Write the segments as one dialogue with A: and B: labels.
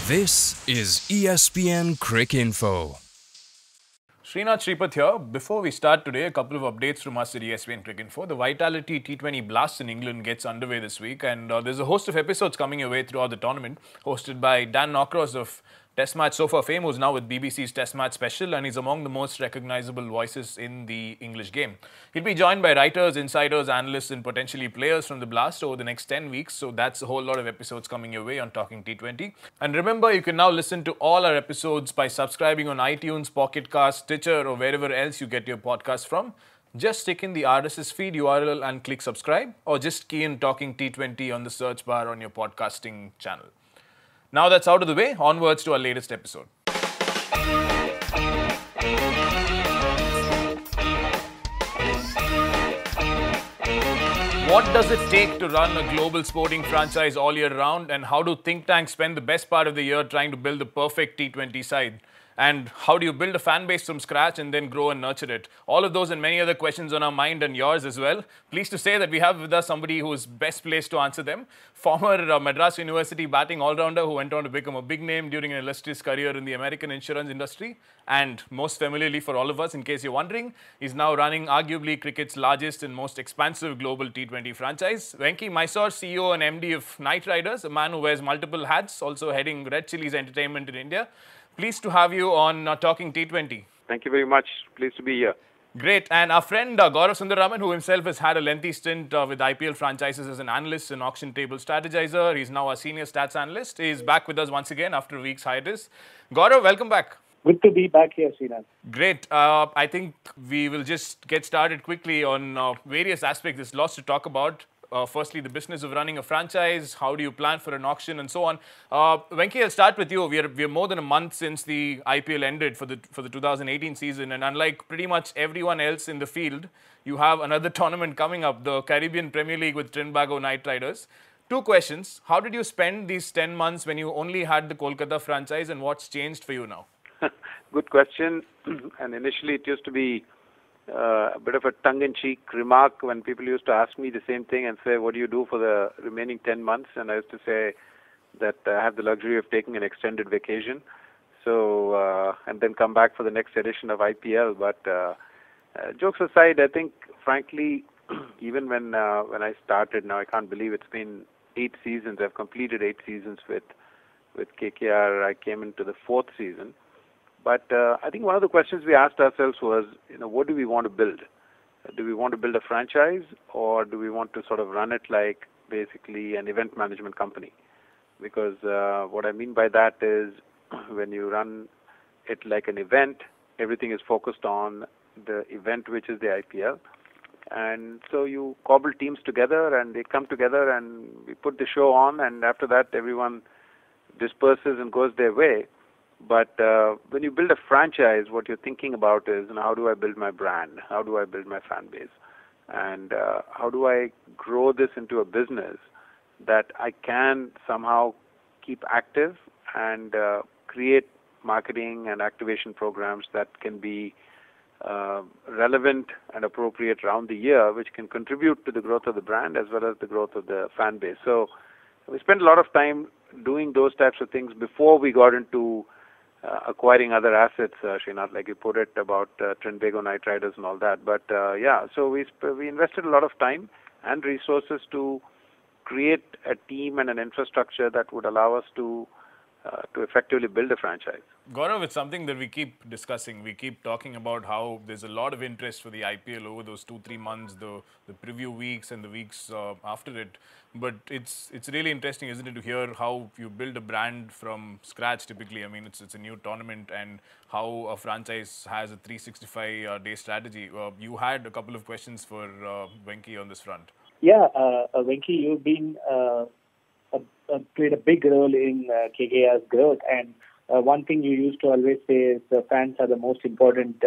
A: This is ESPNcricinfo.
B: Srinath, Sripath here. Before we start today, a couple of updates from us at ESPNcricinfo. The Vitality T20 Blast in England gets underway this week, and there's a host of episodes coming your way throughout the tournament, hosted by Dan Norcross of Test Match Sofa fame, who's now with BBC's Test Match Special, and he's among the most recognisable voices in the English game. He'll be joined by writers, insiders, analysts, and potentially players from the Blast over the next 10 weeks, so that's a whole lot of episodes coming your way on Talking T20. And remember, you can now listen to all our episodes by subscribing on iTunes, Pocket Cast, Stitcher, or wherever else you get your podcast from. Just stick in the RSS feed URL and click subscribe, or just key in Talking T20 on the search bar on your podcasting channel. Now that's out of the way, onwards to our latest episode. What does it take to run a global sporting franchise all year round, and how do think tanks spend the best part of the year trying to build the perfect T20 side? And how do you build a fan base from scratch and then grow and nurture it? All of those and many other questions on our mind and yours as well. Pleased to say that we have with us somebody who is best placed to answer them. Former Madras University batting all-rounder who went on to become a big name during an illustrious career in the American insurance industry. And most familiarly for all of us, in case you're wondering, he's now running arguably cricket's largest and most expansive global T20 franchise. Venky Mysore, CEO and MD of Knight Riders, a man who wears multiple hats, also heading Red Chillies Entertainment in India. Pleased to have you on Talking T20.
C: Thank you very much. Pleased to be here.
B: Great. And our friend Gaurav Sundararaman, who himself has had a lengthy stint with IPL franchises as an analyst and auction table strategizer. He's now a senior stats analyst. He's back with us once again after a week's hiatus. Gaurav, welcome back.
D: Good to be back here, Srinath.
B: Great. I think we will just get started quickly on various aspects. There's lots to talk about. Firstly, the business of running a franchise, how do you plan for an auction, and so on. Venky, I'll start with you. We're more than a month since the IPL ended for the 2018 season, and unlike pretty much everyone else in the field, you have another tournament coming up, the Caribbean Premier League with Trinbago Knight Riders. Two questions. How did you spend these 10 months when you only had the Kolkata franchise, and what's changed for you now?
C: Good question. And initially, it used to be a bit of a tongue-in-cheek remark when people used to ask me the same thing and say, what do you do for the remaining 10 months? And I used to say that I have the luxury of taking an extended vacation, so and then come back for the next edition of IPL. But jokes aside, I think, frankly, even when I started, now I can't believe it's been 8 seasons. I've completed 8 seasons with KKR. I came into the 4th season. But I think one of the questions we asked ourselves was, what do we want to build? Do we want to build a franchise, or do we want to sort of run it like basically an event management company? Because what I mean by that is when you run it like an event, everything is focused on the event, which is the IPL. And so you cobble teams together and they come together and we put the show on, and after that everyone disperses and goes their way. But when you build a franchise, what you're thinking about is, how do I build my brand? How do I build my fan base? And how do I grow this into a business that I can somehow keep active and create marketing and activation programs that can be relevant and appropriate around the year, which can contribute to the growth of the brand as well as the growth of the fan base. So we spent a lot of time doing those types of things before we got into acquiring other assets, Srinath, like you put it, about Trinbago Knight Riders and all that. But so we invested a lot of time and resources to create a team and an infrastructure that would allow us to effectively build a franchise.
B: Gaurav, it's something that we keep discussing. We keep talking about how there's a lot of interest for the IPL over those 2-3 months, the preview weeks and the weeks after it. But it's really interesting, isn't it, to hear how you build a brand from scratch typically. I mean, it's a new tournament, and how a franchise has a 365-day strategy. You had a couple of questions for Venky on this front.
D: Yeah, Venky, you've been played a big role in KKR's growth, and one thing you used to always say is fans are the most important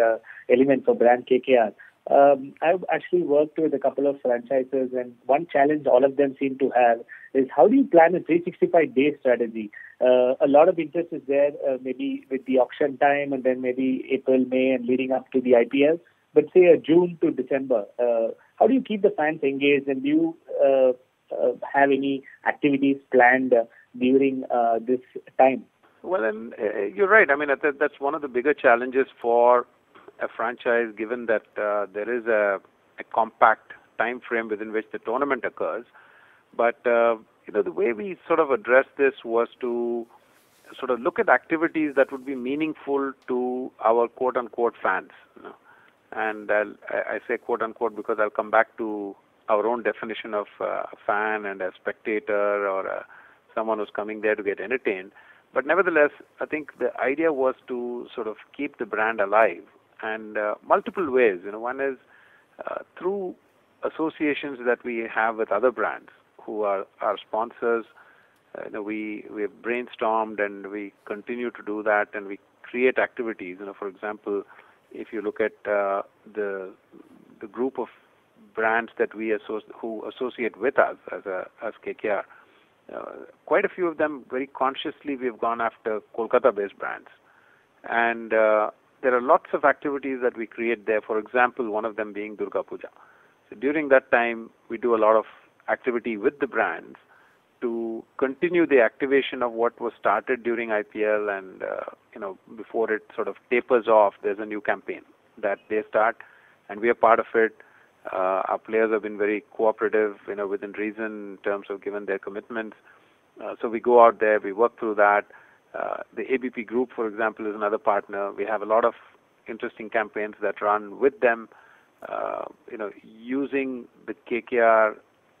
D: element for brand KKR. I've actually worked with a couple of franchises, and one challenge all of them seem to have is, how do you plan a 365-day strategy? A lot of interest is there, maybe with the auction time, and then maybe April, May, and leading up to the IPL. But say June to December, how do you keep the fans engaged, and do you have any activities planned during this time?
C: Well, and you're right. I mean, that's one of the bigger challenges for a franchise, given that there is a compact time frame within which the tournament occurs. But the way we sort of addressed this was to sort of look at activities that would be meaningful to our quote-unquote fans. And I say quote-unquote because I'll come back to our own definition of a fan and a spectator or someone who's coming there to get entertained. But nevertheless, I think the idea was to sort of keep the brand alive, and multiple ways. One is through associations that we have with other brands who are our sponsors. We have brainstormed and we continue to do that, and we create activities. For example, if you look at the group of brands that who associate with us as KKR, quite a few of them very consciously we have gone after Kolkata-based brands, and there are lots of activities that we create there. For example, one of them being Durga Puja. So during that time, we do a lot of activity with the brands to continue the activation of what was started during IPL, and before it sort of tapers off, there's a new campaign that they start, and we are part of it. Our players have been very cooperative, within reason in terms of given their commitments. So we go out there, we work through that. The ABP Group, for example, is another partner. We have a lot of interesting campaigns that run with them, using the KKR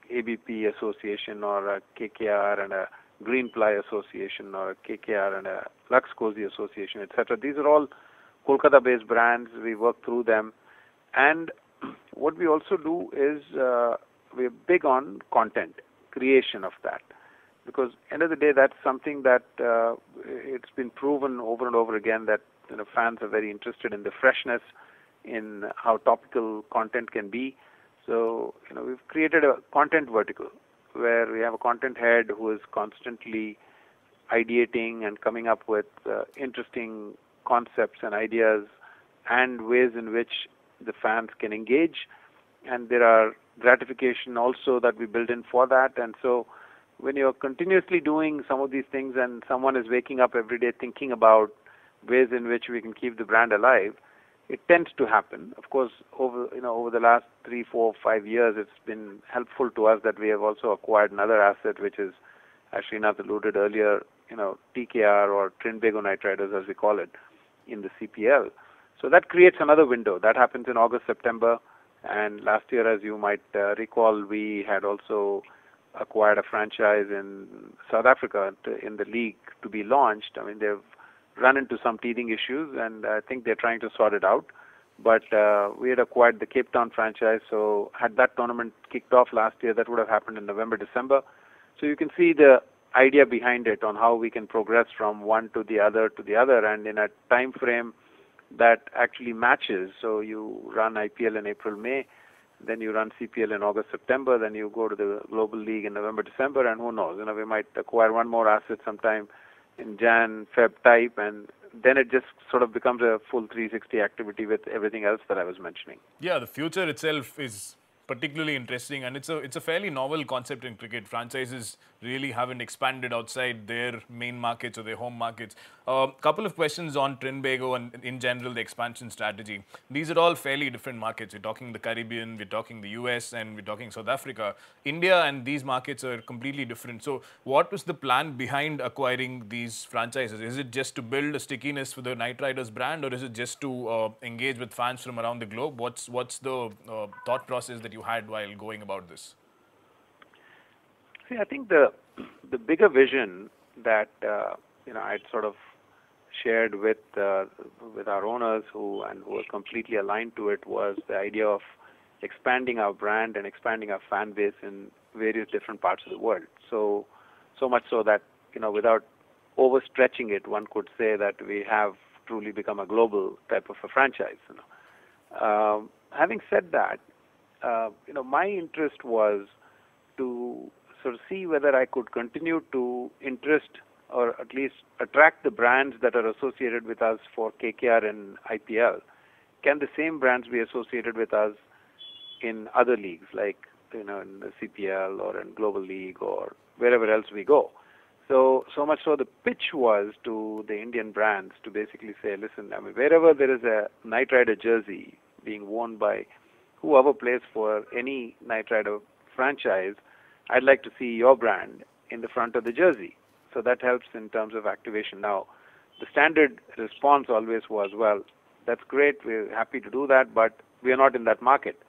C: ABP association, or a KKR and a Greenply association, or a KKR and a Lux Cozy association, etc. These are all Kolkata-based brands. We work through them. And what we also do is we're big on content, creation of that. Because end of the day, that's something that it's been proven over and over again that fans are very interested in the freshness, in how topical content can be. So, we've created a content vertical where we have a content head who is constantly ideating and coming up with interesting concepts and ideas and ways in which the fans can engage. And there are gratification also that we build in for that. And so when you're continuously doing some of these things and someone is waking up every day thinking about ways in which we can keep the brand alive, it tends to happen. Of course, over the last 3, 4, 5 years, it's been helpful to us that we have also acquired another asset, which is, as Srinath alluded earlier, TKR, or Trinbago Knight Riders as we call it, in the CPL. So that creates another window. That happens in August, September. And last year, as you might recall, we had also acquired a franchise in South Africa in the league to be launched. I mean, they've run into some teething issues, and I think they're trying to sort it out. But we had acquired the Cape Town franchise, so had that tournament kicked off last year, that would have happened in November, December. So you can see the idea behind it on how we can progress from one to the other, and in a time frame that actually matches. So you run IPL in April, May, then you run CPL in August, September, then you go to the Global League in November, December, and who knows, we might acquire one more asset sometime in Jan, Feb type, and then it just sort of becomes a full 360 activity with everything else that I was mentioning.
B: Yeah, the future itself is particularly interesting, and it's a fairly novel concept in cricket. Franchises really haven't expanded outside their main markets or their home markets. Couple of questions on Trinbago and in general the expansion strategy. These are all fairly different markets. We're talking the Caribbean, we're talking the US, and we're talking South Africa. India and these markets are completely different. So what was the plan behind acquiring these franchises? Is it just to build a stickiness for the Knight Riders brand, or is it just to engage with fans from around the globe? What's the thought process that you had while going about this?
C: See, I think the bigger vision that I'd sort of shared with our owners who were completely aligned to it was the idea of expanding our brand and expanding our fan base in various different parts of the world. So much so that without overstretching it, one could say that we have truly become a global type of a franchise. Having said that, my interest was to sort of see whether I could continue to interest or at least attract the brands that are associated with us for KKR and IPL. Can the same brands be associated with us in other leagues, like in the CPL or in Global League or wherever else we go? So much so the pitch was to the Indian brands to basically say, listen, I mean, wherever there is a Knight Rider jersey being worn by whoever plays for any Knight Rider franchise, I'd like to see your brand in the front of the jersey. So that helps in terms of activation. Now, the standard response always was, well, that's great, we're happy to do that, but we are not in that market.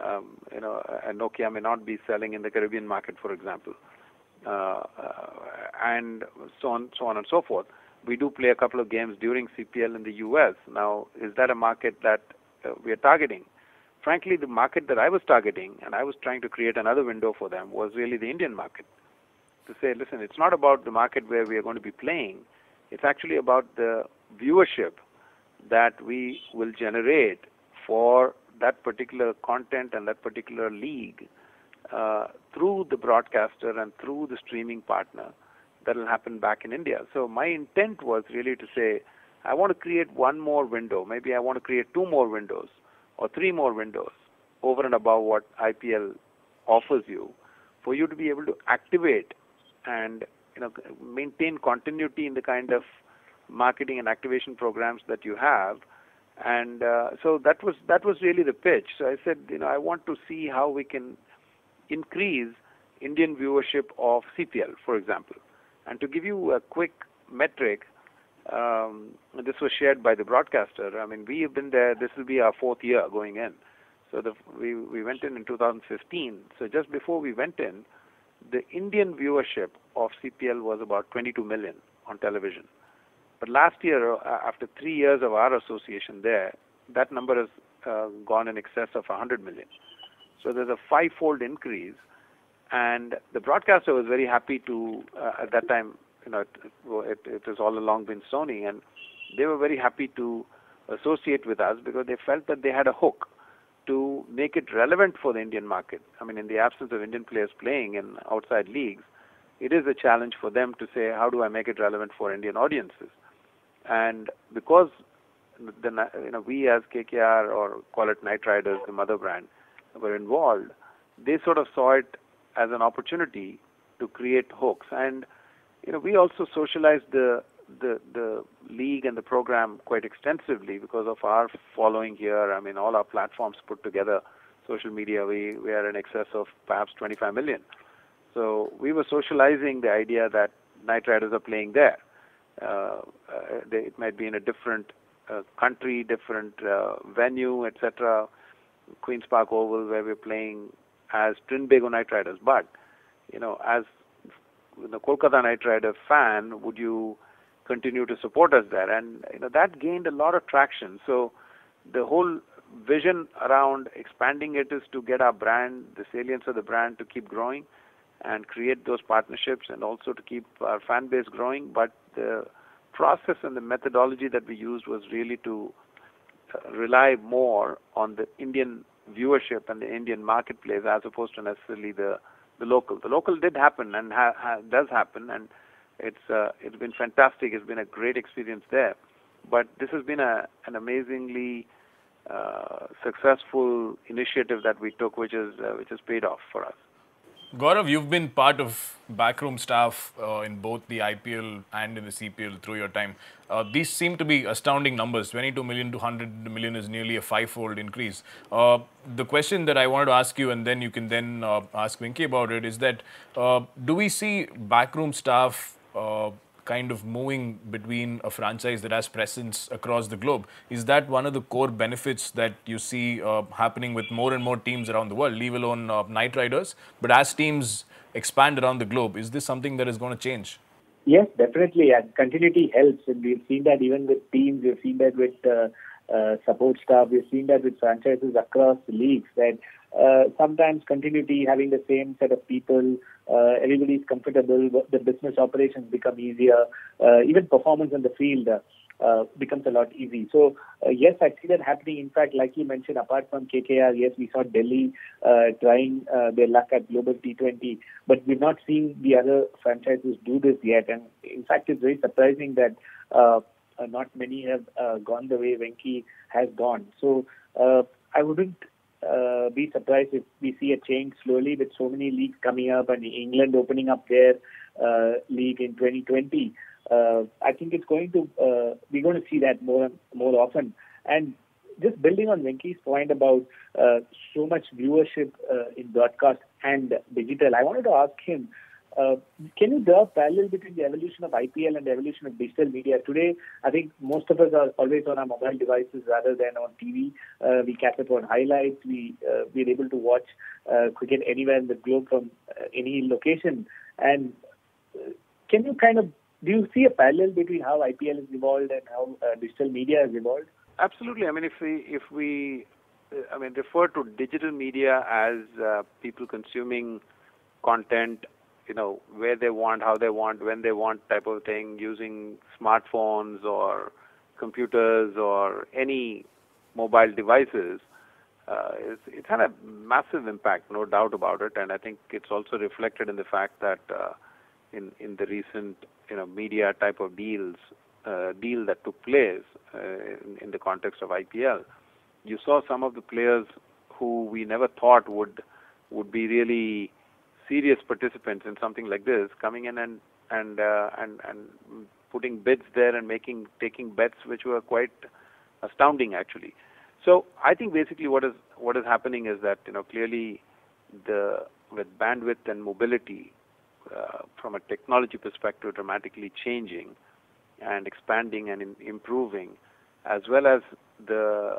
C: Nokia may not be selling in the Caribbean market, for example. And so on and so forth. We do play a couple of games during CPL in the US. Now, is that a market that we are targeting? Frankly, the market that I was targeting, and I was trying to create another window for them, was really the Indian market. To say, listen, it's not about the market where we are going to be playing. It's actually about the viewership that we will generate for that particular content and that particular league through the broadcaster and through the streaming partner that will happen back in India. So my intent was really to say, I want to create one more window. Maybe I want to create two more windows or three more windows over and above what IPL offers you, for you to be able to activate and maintain continuity in the kind of marketing and activation programs that you have. And so that was really the pitch. So I said, I want to see how we can increase Indian viewership of CPL, for example. And to give you a quick metric, this was shared by the broadcaster. I mean, we have been there. This will be our fourth year going in. So we went in 2015. So just before we went in, the Indian viewership of CPL was about 22 million on television. But last year, after 3 years of our association there, that number has gone in excess of 100 million. So there's a five-fold increase. And the broadcaster was very happy to, at that time, it has all along been Sony, and they were very happy to associate with us because they felt that they had a hook to make it relevant for the Indian market. I mean, in the absence of Indian players playing in outside leagues, it is a challenge for them to say, how do I make it relevant for Indian audiences? And because we as KKR, or call it Knight Riders, the mother brand, were involved, they sort of saw it as an opportunity to create hooks. And we also socialized the league and the program quite extensively because of our following here. I mean, all our platforms put together, social media, we are in excess of perhaps 25 million. So we were socializing the idea that Knight Riders are playing there. It might be in a different country, different venue, etc. Queen's Park Oval, where we're playing as Trinbago Knight Riders. But, as the Kolkata Knight Rider fan, would you continue to support us there? And that gained a lot of traction. So the whole vision around expanding it is to get our brand, the salience of the brand, to keep growing and create those partnerships, and also to keep our fan base growing. But the process and the methodology that we used was really to rely more on the Indian viewership and the Indian marketplace as opposed to necessarily the local. The local did happen and does happen, and it's been fantastic. It's been a great experience there. But this has been an amazingly successful initiative that we took, which has paid off for us.
B: Gaurav, you've been part of backroom staff in both the IPL and in the CPL through your time. These seem to be astounding numbers. 22 million to 100 million is nearly a five-fold increase. The question that I wanted to ask you, and then you can then ask Venky about it, is that do we see backroom staff kind of moving between a franchise that has presence across the globe? Is that one of the core benefits that you see happening with more and more teams around the world, leave alone Knight Riders? But as teams expand around the globe, is this something that is going to change?
D: Yes, definitely. And continuity helps. And we've seen that even with teams. We've seen that with support staff. We've seen that with franchises across leagues, that sometimes continuity, having the same set of people, everybody's comfortable, the business operations become easier, even performance on the field becomes a lot easy. So yes, I see that happening. In fact, like you mentioned, apart from KKR, yes, we saw Delhi trying their luck at Global T20, but we've not seen the other franchises do this yet. And in fact, it's very surprising that not many have gone the way Venky has gone. So I wouldn't be surprised if we see a change slowly with so many leagues coming up and England opening up there league in 2020. I think it's going to we're going to see that more often. And just building on Venky's point about so much viewership in broadcast and digital, I wanted to ask him, can you draw a parallel between the evolution of IPL and the evolution of digital media? Today, I think most of us are always on our mobile devices rather than on TV. We catch up on highlights. We're able to watch cricket anywhere in the globe from any location. And can you do you see a parallel between how IPL has evolved and how digital media has evolved?
C: Absolutely. I mean, if we refer to digital media as people consuming content, where they want, how they want, when they want type of thing, using smartphones or computers or any mobile devices, it's had a massive impact, no doubt about it. And I think it's also reflected in the fact that in the recent media type of deal that took place in the context of IPL, you saw some of the players who we never thought would be really serious participants in something like this, coming in and putting bids there and taking bets which were quite astounding actually. So I think basically what is happening is that clearly with bandwidth and mobility from a technology perspective dramatically changing and expanding and improving, as well as the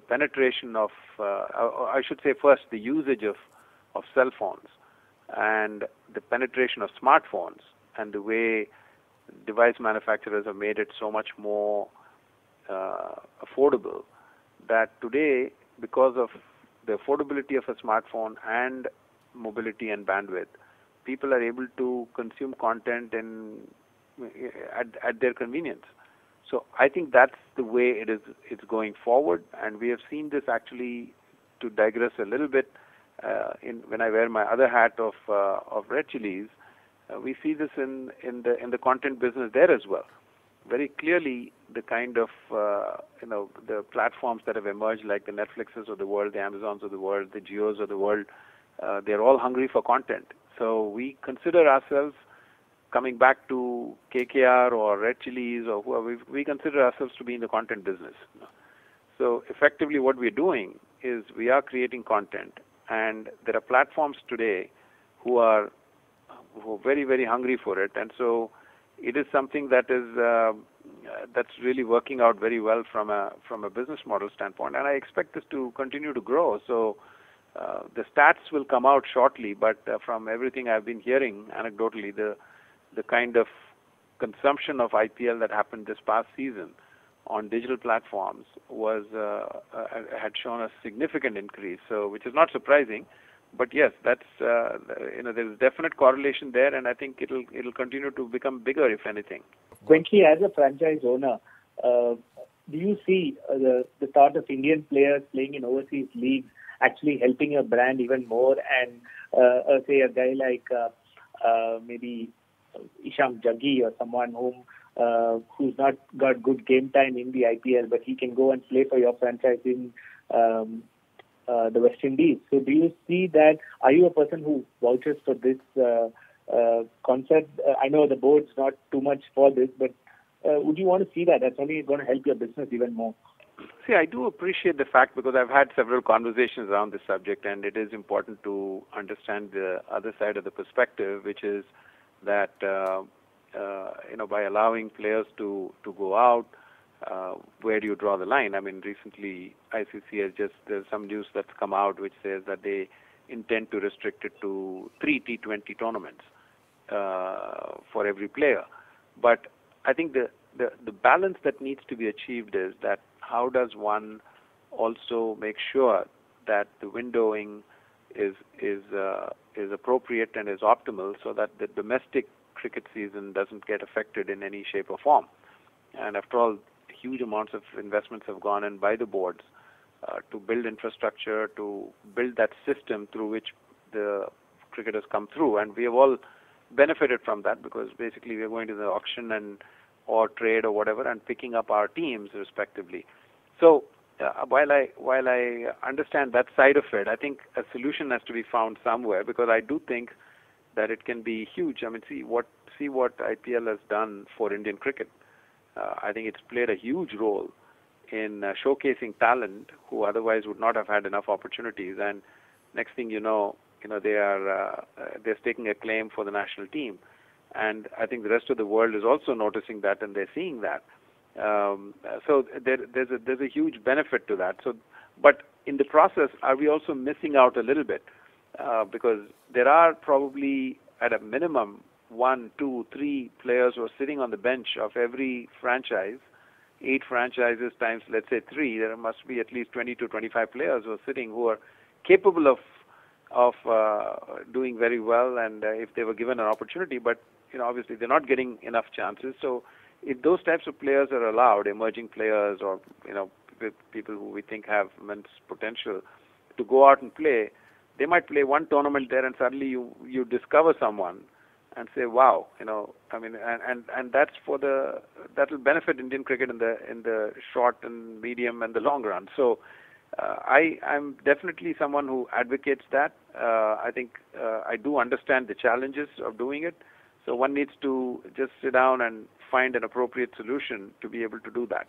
C: penetration of I should say first the usage of cell phones and the penetration of smartphones and the way device manufacturers have made it so much more affordable, that today, because of the affordability of a smartphone and mobility and bandwidth, people are able to consume content at their convenience. So I think that's the way it's going forward, and we have seen this actually, to digress a little bit, when I wear my other hat of Red Chillies, we see this in the content business there as well. Very clearly, the kind of the platforms that have emerged, like the Netflixes of the world, the Amazons of the world, the Jios of the world, they're all hungry for content. So we consider ourselves, coming back to KKR or Red Chillies or whoever, we consider ourselves to be in the content business. So effectively, what we're doing is we are creating content, and there are platforms today who are very, very hungry for it, and so it is something that is that's really working out very well from a business model standpoint, and I expect this to continue to grow. So the stats will come out shortly, but from everything I've been hearing anecdotally, the kind of consumption of IPL that happened this past season on digital platforms had shown a significant increase. So, which is not surprising, but yes, that's there's definite correlation there, and I think it'll continue to become bigger, if anything.
D: Venky, as a franchise owner, do you see the thought of Indian players playing in overseas leagues actually helping your brand even more? And say a guy like maybe Isham Jaggi or someone who's not got good game time in the IPL, but he can go and play for your franchise in the West Indies. So do you see that? Are you a person who vouches for this concept? I know the board's not too much for this, but would you want to see that? That's only going to help your business even more.
C: See, I do appreciate the fact, because I've had several conversations around this subject, and it is important to understand the other side of the perspective, which is that by allowing players to go out, where do you draw the line? I mean, recently ICC has there's some news that's come out which says that they intend to restrict it to 3 T20 tournaments for every player. But I think the balance that needs to be achieved is that how does one also make sure that the windowing is appropriate and is optimal, so that the domestic cricket season doesn't get affected in any shape or form. And after all, huge amounts of investments have gone in by the boards to build infrastructure, to build that system through which the cricketers come through, and we have all benefited from that, because basically we are going to the auction or trade or whatever and picking up our teams respectively. So while I understand that side of it, I think a solution has to be found somewhere, because I do think that it can be huge. I mean, see what IPL has done for Indian cricket. I think it's played a huge role in showcasing talent who otherwise would not have had enough opportunities. And next thing they're staking a claim for the national team. And I think the rest of the world is also noticing that, and they're seeing that. So there's a huge benefit to that. So, but in the process, are we also missing out a little bit? Because there are probably at a minimum 1, 2, 3 players who are sitting on the bench of every franchise. 8 franchises times, let's say 3, there must be at least 20 to 25 players who are sitting who are capable of doing very well, and if they were given an opportunity, but obviously they're not getting enough chances. So if those types of players are allowed, emerging players or people who we think have immense potential to go out and play, they might play one tournament there, and suddenly you discover someone and say, wow, I mean, and that's that'll benefit Indian cricket in the short and medium and the long run. So I'm definitely someone who advocates that. I think I do understand the challenges of doing it. So one needs to just sit down and find an appropriate solution to be able to do that.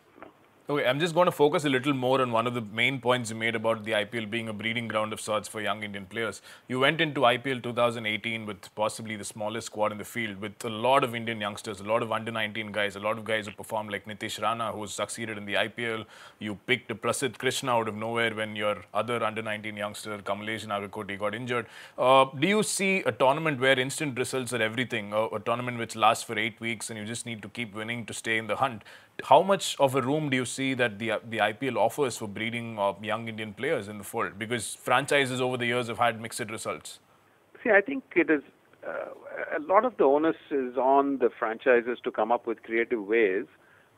B: Okay, I'm just going to focus a little more on one of the main points you made about the IPL being a breeding ground of sorts for young Indian players. You went into IPL 2018 with possibly the smallest squad in the field, with a lot of Indian youngsters, a lot of under-19 guys, a lot of guys who performed like Nitish Rana, who succeeded in the IPL. You picked Prasidh Krishna out of nowhere when your other under-19 youngster, Kamlesh Nagarkoti, got injured. Do you see a tournament where instant results are everything, a tournament which lasts for 8 weeks and you just need to keep winning to stay in the hunt? How much of a room do you see that the IPL offers for breeding young Indian players in the fold? Because franchises over the years have had mixed results.
C: See, I think it is a lot of the onus is on the franchises to come up with creative ways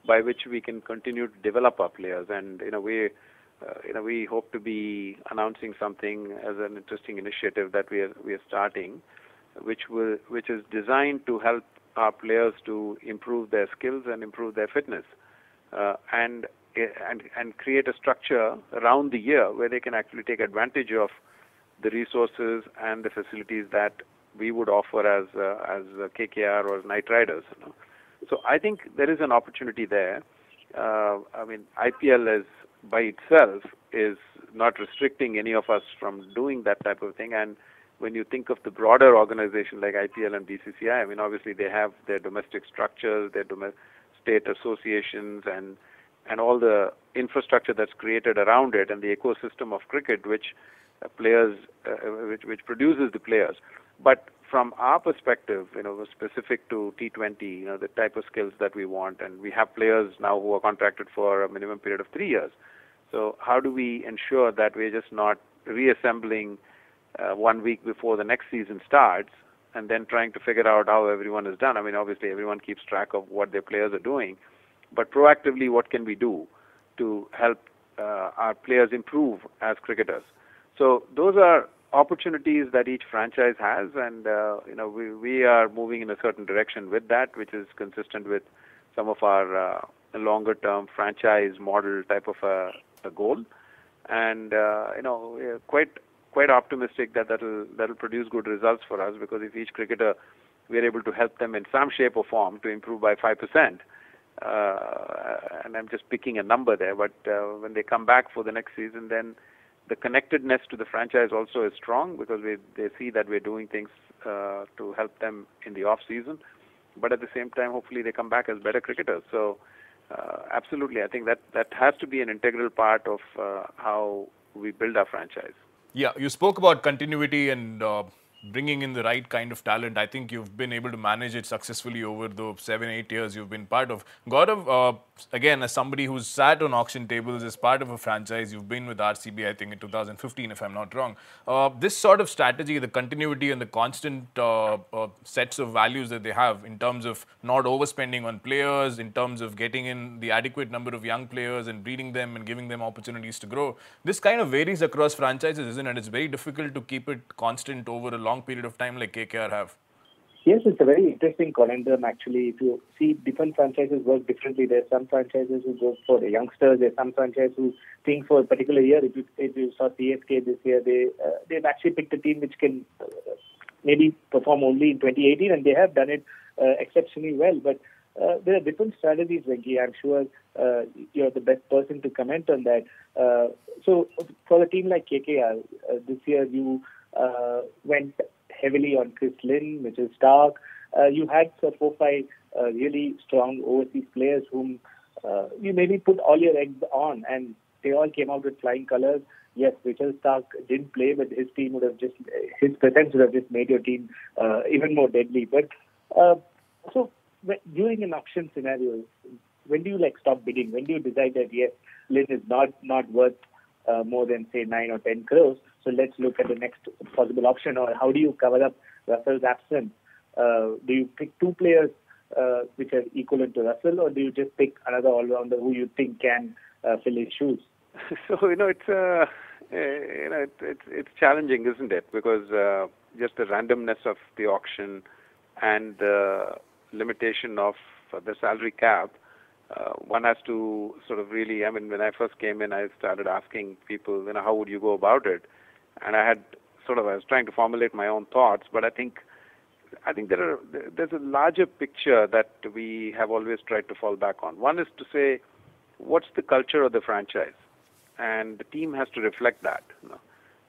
C: by which we can continue to develop our players. And we hope to be announcing something as an interesting initiative that we are starting, which is designed to help our players to improve their skills and improve their fitness, and create a structure around the year where they can actually take advantage of the resources and the facilities that we would offer as KKR or as Knight Riders. So I think there is an opportunity there. I mean, IPL is by itself is not restricting any of us from doing that type of thing. And when you think of the broader organization like IPL and BCCI, I mean, obviously they have their domestic structures, their state associations, and all the infrastructure that's created around it, and the ecosystem of cricket, which produces the players. But from our perspective, specific to T20, the type of skills that we want, and we have players now who are contracted for a minimum period of 3 years. So how do we ensure that we're just not reassembling 1 week before the next season starts and then trying to figure out how everyone is done? I mean, obviously everyone keeps track of what their players are doing, but proactively, what can we do to help our players improve as cricketers? So those are opportunities that each franchise has, and we are moving in a certain direction with that, which is consistent with some of our longer-term franchise model type of a goal, and we're quite optimistic that that'll produce good results for us, because if each cricketer we are able to help them in some shape or form to improve by 5%, and I'm just picking a number there, but when they come back for the next season, then the connectedness to the franchise also is strong, because they see that we're doing things to help them in the off season, but at the same time, hopefully they come back as better cricketers. So absolutely, I think that has to be an integral part of how we build our franchise.
B: Yeah, you spoke about continuity and bringing in the right kind of talent. I think you've been able to manage it successfully over the 7-8 years you've been part of. Gaurav, again, as somebody who's sat on auction tables as part of a franchise, you've been with RCB, I think, in 2015, if I'm not wrong. This sort of strategy, the continuity and the constant sets of values that they have in terms of not overspending on players, in terms of getting in the adequate number of young players and breeding them and giving them opportunities to grow. This kind of varies across franchises, isn't it? It's very difficult to keep it constant over a long period of time like KKR have.
D: Yes, it's a very interesting conundrum actually. If you see, different franchises work differently. There's some franchises who go for the youngsters. There's some franchises who think for a particular year. If you saw CSK this year, they've actually picked a team which can maybe perform only in 2018, and they have done it exceptionally well. But there are different strategies, Venky. I'm sure you're the best person to comment on that. So for a team like KKR, this year you went heavily on Chris Lynn, Mitchell Stark. You had 4-5 really strong overseas players whom you maybe put all your eggs on, and they all came out with flying colors. Yes, Mitchell Stark didn't play, but his presence would have just made your team even more deadly. But so during an auction scenario, when do you stop bidding? When do you decide that yes, Lynn is not worth more than say 9 or 10 crores? So let's look at the next possible option. Or how do you cover up Russell's absence? Do you pick 2 players which are equivalent to Russell, or do you just pick another all-rounder who you think can fill his shoes?
C: So it's challenging, isn't it? Because just the randomness of the auction and the limitation of the salary cap, one has to sort of really. I mean, when I first came in, I started asking people, how would you go about it? And I was trying to formulate my own thoughts, but I think there's a larger picture that we have always tried to fall back on. One is to say, what's the culture of the franchise? And the team has to reflect that.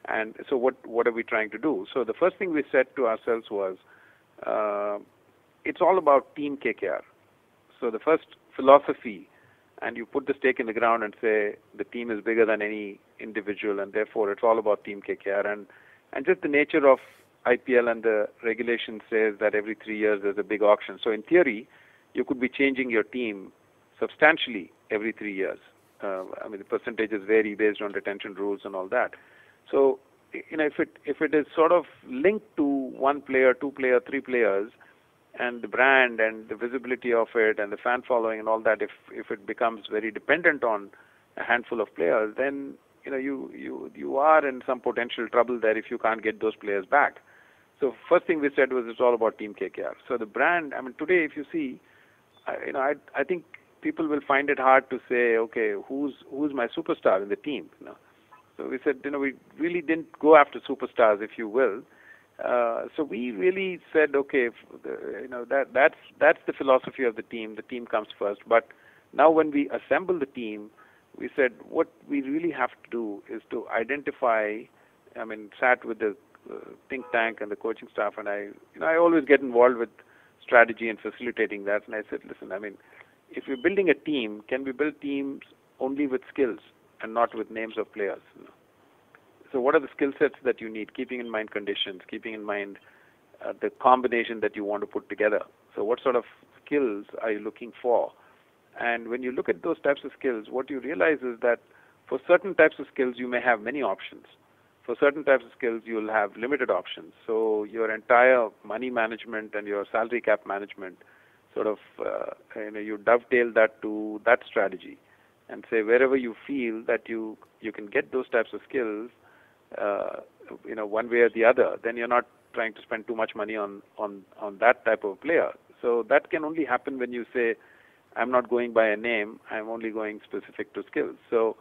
C: And so what are we trying to do? So the first thing we said to ourselves was, it's all about Team KKR. So the first philosophy, and you put the stake in the ground and say the team is bigger than any individual, and therefore it's all about Team KKR. And just the nature of IPL and the regulation says that every 3 years there's a big auction. So in theory, you could be changing your team substantially every 3 years. The percentages vary based on retention rules and all that. So, if it is sort of linked to 1 player, 2 player, 3 players, and the brand and the visibility of it and the fan following and all that, if it becomes very dependent on a handful of players, then you are in some potential trouble there if you can't get those players back. So first thing we said was it's all about Team KKR. So the brand, today if you see, I think people will find it hard to say, okay, who's my superstar in the team? So we said, we really didn't go after superstars, if you will. So we really said, okay, that's the philosophy of the team. The team comes first. But now when we assemble the team, we said what we really have to do is to identify. Sat with the think tank and the coaching staff, and I always get involved with strategy and facilitating that. And I said, listen, if we're building a team, can we build teams only with skills and not with names of players? So what are the skill sets that you need, keeping in mind conditions, keeping in mind the combination that you want to put together? So what sort of skills are you looking for? And when you look at those types of skills, what you realize is that for certain types of skills, you may have many options. For certain types of skills, you'll have limited options. So your entire money management and your salary cap management sort of, you dovetail that to that strategy and say wherever you feel that you can get those types of skills, one way or the other, then you're not trying to spend too much money on that type of player. So that can only happen when you say, I'm not going by a name, I'm only going specific to skills. So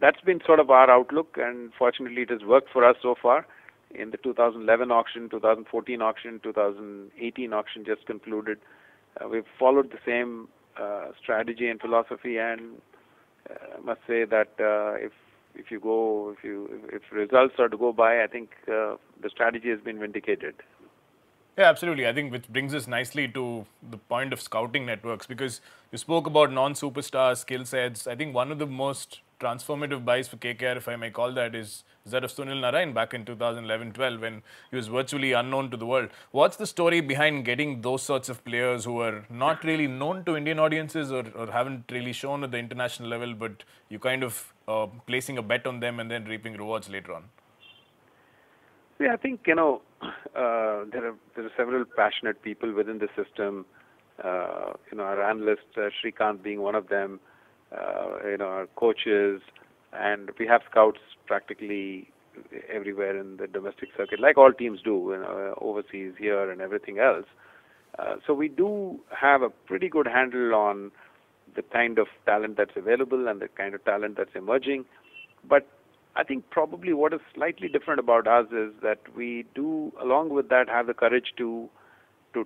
C: that's been sort of our outlook, and fortunately it has worked for us so far. In the 2011 auction, 2014 auction, 2018 auction just concluded, we've followed the same strategy and philosophy, and I must say that if results are to go by, I think the strategy has been vindicated.
B: Yeah, absolutely. I think which brings us nicely to the point of scouting networks, because you spoke about non-superstar skill sets. I think one of the most transformative buys for KKR, if I may call that, is that of Sunil Narayan back in 2011-12 when he was virtually unknown to the world. What's the story behind getting those sorts of players who are not really known to Indian audiences or haven't really shown at the international level, but you kind of placing a bet on them and then reaping rewards later on?
C: Yeah, I think, there are several passionate people within the system. Our analyst, Srikanth, being one of them, our coaches, and we have scouts practically everywhere in the domestic circuit, like all teams do, overseas, here, and everything else. So we do have a pretty good handle on the kind of talent that's available and the kind of talent that's emerging. But I think probably what is slightly different about us is that we do, along with that, have the courage to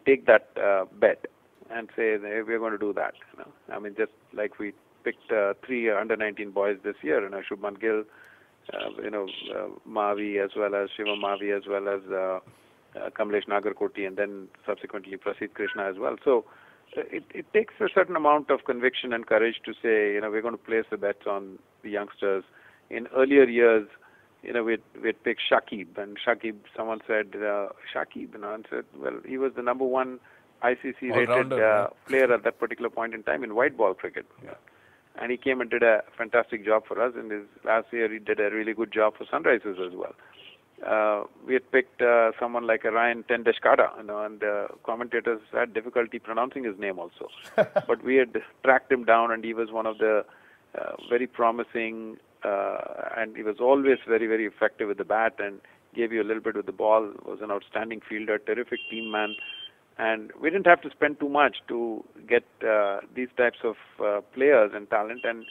C: take that bet and say, hey, we're going to do that. I mean, just like we picked 3 under-19 boys this year, Shubman Gill, Mavi, as well as Shivam Mavi, as well as Kamlesh Nagarkoti, and then subsequently Prasidh Krishna as well. So it takes a certain amount of conviction and courage to say, we're going to place the bets on the youngsters. In earlier years, we'd pick Shakib, and Shakib, someone said, Shakib, and said, well, he was the number 1 ICC-rated player at that particular point in time in white ball cricket. Yeah. And he came and did a fantastic job for us. In his last year, he did a really good job for Sunrisers as well. We had picked someone like Ryan Tendeshkada, and commentators had difficulty pronouncing his name also. But we had tracked him down, and he was one of the very promising, and he was always very, very effective with the bat and gave you a little bit with the ball, was an outstanding fielder, terrific team man. And we didn't have to spend too much to get these types of players and talent. And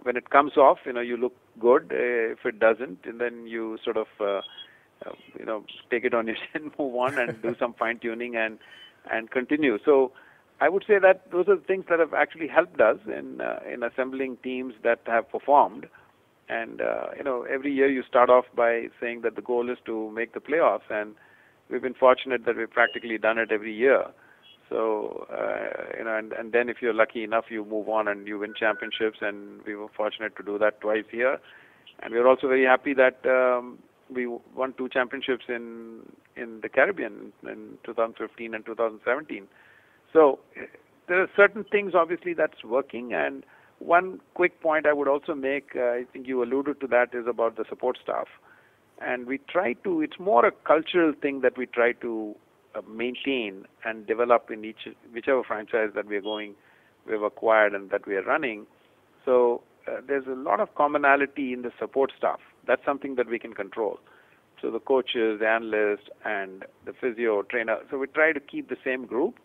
C: when it comes off, you look good. If it doesn't, and then you sort of, take it on your chin, move on, and do some fine tuning and continue. So I would say that those are the things that have actually helped us in assembling teams that have performed. And every year you start off by saying that the goal is to make the playoffs, and we've been fortunate that we've practically done it every year. So, and then if you're lucky enough, you move on and you win championships, and we were fortunate to do that twice here. And we're also very happy that we won 2 championships in the Caribbean in 2015 and 2017. So there are certain things, obviously, that's working. And one quick point I would also make, I think you alluded to that, is about the support staff. And we try to, it's more a cultural thing that we try to maintain and develop in whichever franchise that we've acquired and that we are running. So there's a lot of commonality in the support staff. That's something that we can control. So the coaches, the analysts, and the physio, trainer. So we try to keep the same group.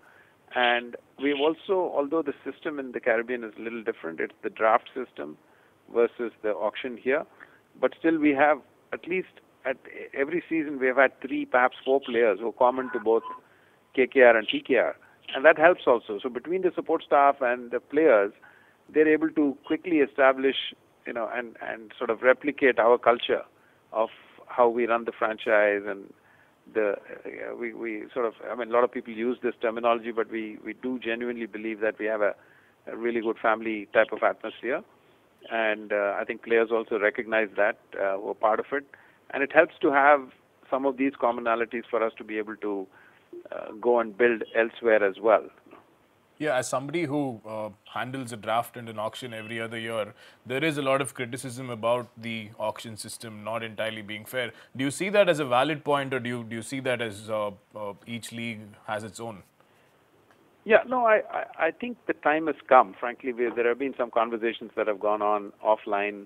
C: And we've also, although the system in the Caribbean is a little different, it's the draft system versus the auction here. But still we have, at least at every season, we have had 3, perhaps 4 players who are common to both KKR and TKR. And that helps also. So between the support staff and the players, they're able to quickly establish, and sort of replicate our culture of how we run the franchise. And we sort of, a lot of people use this terminology, but we do genuinely believe that we have a really good family type of atmosphere. And I think players also recognize that, who are part of it. And it helps to have some of these commonalities for us to be able to go and build elsewhere as well.
B: Yeah, as somebody who handles a draft and an auction every other year, there is a lot of criticism about the auction system not entirely being fair. Do you see that as a valid point, or do you see that as each league has its own?
C: Yeah, no, I think the time has come. Frankly, there have been some conversations that have gone on offline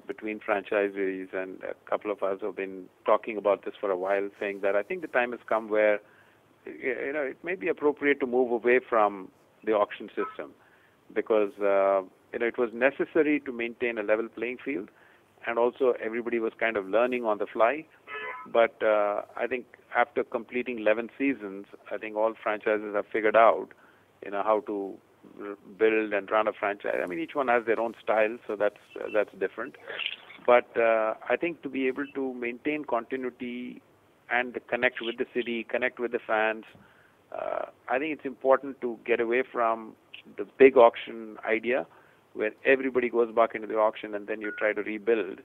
C: between franchisees, and a couple of us have been talking about this for a while, saying that I think the time has come where it may be appropriate to move away from the auction system, because it was necessary to maintain a level playing field, and also everybody was kind of learning on the fly. But I think after completing 11 seasons, I think all franchises have figured out how to build and run a franchise. I mean, each one has their own style, so that's different. But I think to be able to maintain continuity and connect with the city, connect with the fans, I think it's important to get away from the big auction idea where everybody goes back into the auction and then you try to rebuild.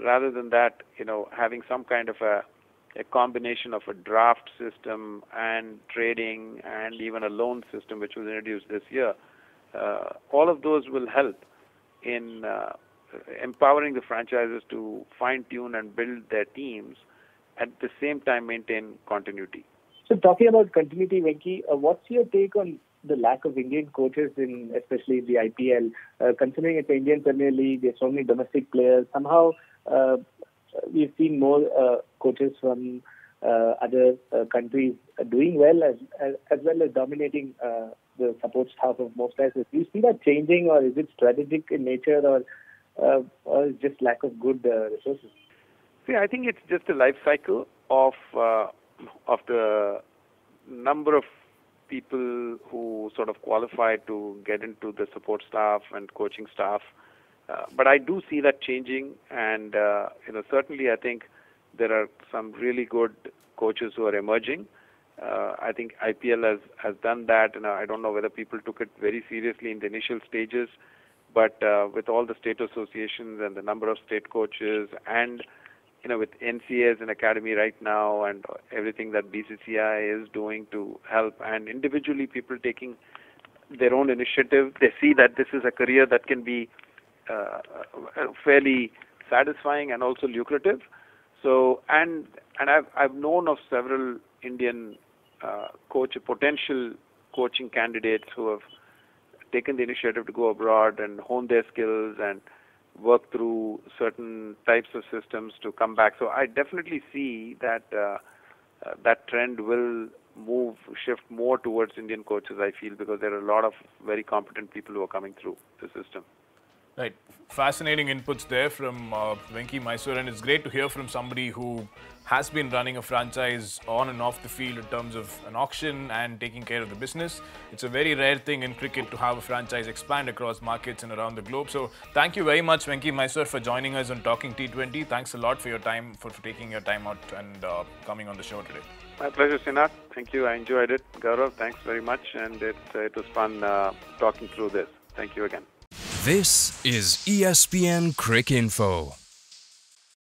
C: Rather than that, having some kind of a combination of a draft system and trading and even a loan system which was introduced this year, all of those will help in empowering the franchises to fine-tune and build their teams, at the same time maintain continuity.
D: So talking about continuity, Venky, what's your take on the lack of Indian coaches especially in the IPL? Considering it's the Indian Premier League, there's so many domestic players. Somehow we've seen more coaches from other countries doing well as well as dominating the support staff of most players. Do you see that changing, or is it strategic in nature, or or just lack of good resources?
C: See, I think it's just a life cycle of the number of people who sort of qualify to get into the support staff and coaching staff. But I do see that changing, and certainly I think there are some really good coaches who are emerging. I think IPL has done that, and I don't know whether people took it very seriously in the initial stages, but with all the state associations and the number of state coaches, and with NCA as an academy right now, and everything that BCCI is doing to help, and individually people taking their own initiative, they see that this is a career that can be fairly satisfying and also lucrative. So, and I've known of several Indian potential coaching candidates who have taken the initiative to go abroad and hone their skills and work through certain types of systems to come back. So I definitely see that that trend will shift more towards Indian coaches, I feel, because there are a lot of very competent people who are coming through the system.
B: Right. Fascinating inputs there from Venky Mysore, and it's great to hear from somebody who has been running a franchise on and off the field in terms of an auction and taking care of the business. It's a very rare thing in cricket to have a franchise expand across markets and around the globe. So thank you very much, Venky Mysore, for joining us on Talking T20. Thanks a lot for your time, for taking your time out and coming on the show today.
C: My pleasure, Srinath. Thank you. I enjoyed it. Gaurav, thanks very much, and it was fun talking through this. Thank you again.
A: This is ESPN Cricinfo.